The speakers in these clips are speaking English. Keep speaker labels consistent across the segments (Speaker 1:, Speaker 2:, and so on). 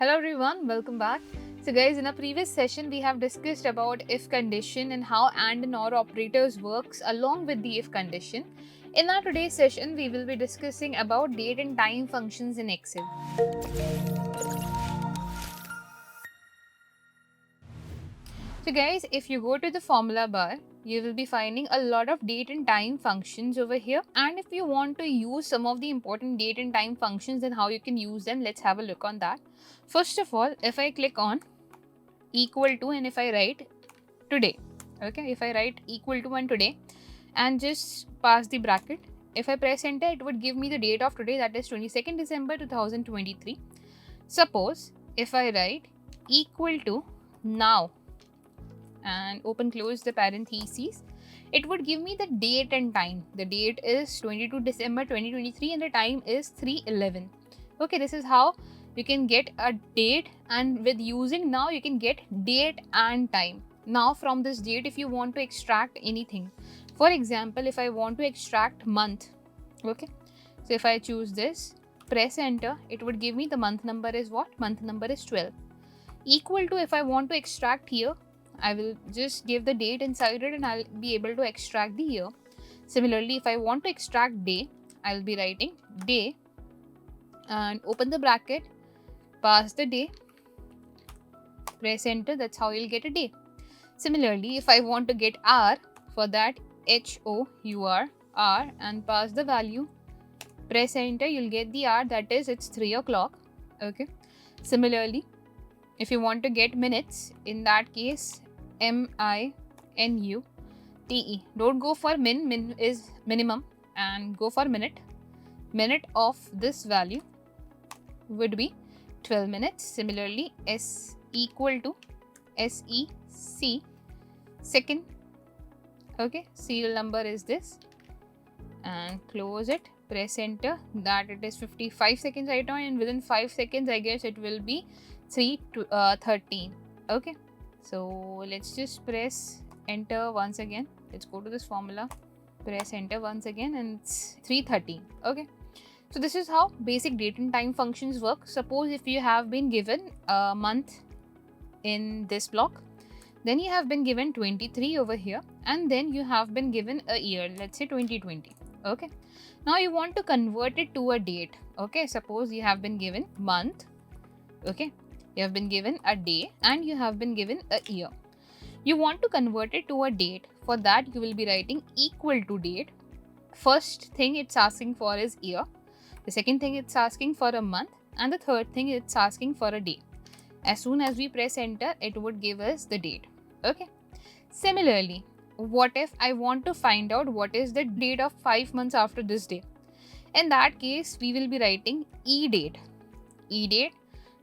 Speaker 1: Hello everyone, welcome back. So guys, in a previous session we have discussed about if condition and how and or operators works along with the if condition. In our today's session we will be discussing about date and time functions in Excel. So guys, if you go to the formula bar, you will be finding a lot of date and time functions over here. And if you want to use some of the important date and time functions and how you can use them, let's have a look on that. First of all, if I click on equal to and if I write today, okay, if I write equal to and today and just pass the bracket, if I press enter, it would give me the date of today, that is 22nd December 2023. Suppose if I write equal to now and open close the parentheses, it would give me the date and time. The date is 22 December 2023 and the time is 3:11. Okay, this is how you can get a date, and with using now you can get date and time. Now from this date, if you want to extract anything, for example, if I want to extract month, okay, so if I choose this, press enter, it would give me the month number is what? Month number is 12. Equal to, if I want to extract here, I will just give the date inside it and I'll be able to extract the year. Similarly, if I want to extract day, I'll be writing day and open the bracket, pass the day, press enter, that's how you'll get a day. Similarly, if I want to get hour, for that HOUR, hour, and pass the value, press enter, you'll get the hour, that is it's 3 o'clock. Okay. Similarly, if you want to get minutes, in that case, MINUTE. Don't go for min is minimum, and go for minute. Minute of this value would be 12 minutes. Similarly, S equal to SEC, second. Okay, serial number is this, and close it, press enter, that it is 55 seconds right now, and within 5 seconds I guess it will be 3:13. Okay, so let's just press enter once again. Let's go to this formula, press enter once again, and it's 3:13. Okay, so this is how basic date and time functions work. Suppose if you have been given a month in this block, then you have been given 23 over here, and then you have been given a year, let's say 2020. Okay, now you want to convert it to a date. Okay, suppose you have been given month, okay, you have been given a day, and you have been given a year. You want to convert it to a date. For that, you will be writing equal to date. First thing it's asking for is year. The second thing it's asking for a month, and the third thing it's asking for a day. As soon as we press enter, it would give us the date. Okay. Similarly, what if I want to find out what is the date of 5 months after this day? In that case, we will be writing EDate. EDate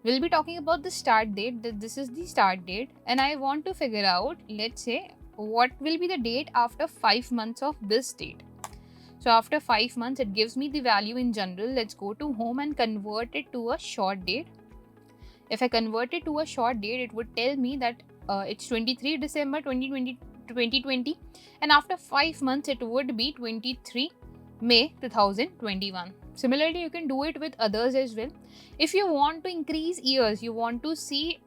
Speaker 1: will be talking about the start date, that this is the start date, and I want to figure out, let's say, what will be the date after 5 months of this date. So after 5 months, it gives me the value in general. Let's go to home and convert it to a short date. If I convert it to a short date, it would tell me that it's 23 December 2020, and after 5 months, it would be 23 May 2021. Similarly, you can do it with others as well. If you want to increase years, you want to see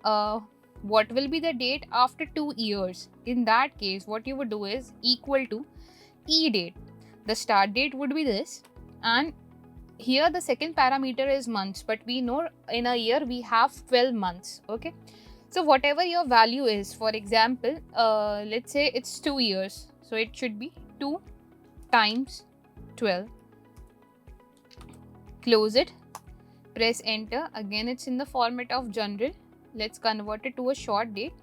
Speaker 1: what will be the date after 2 years. In that case, what you would do is equal to EDate. The start date would be this, and here the second parameter is months, but we know in a year we have 12 months. Okay, so whatever your value is, for example, let's say it's 2 years, so it should be 2 times 12. Close it, press enter, again it's in the format of general. Let's convert it to a short date,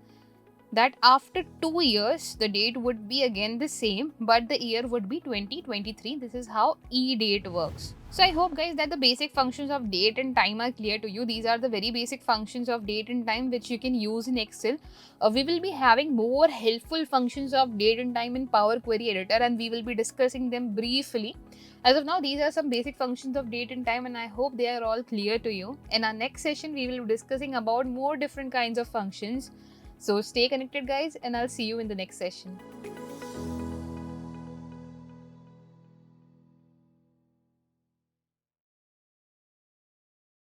Speaker 1: that after 2 years the date would be again the same, but the year would be 2023. This is how EDate works. So I hope guys that the basic functions of date and time are clear to you. These are the very basic functions of date and time which you can use in Excel. We will be having more helpful functions of date and time in Power Query Editor, and we will be discussing them briefly. As of now, these are some basic functions of date and time, and I hope they are all clear to you. In our next session, we will be discussing about more different kinds of functions. So stay connected guys, and I'll see you in the next session.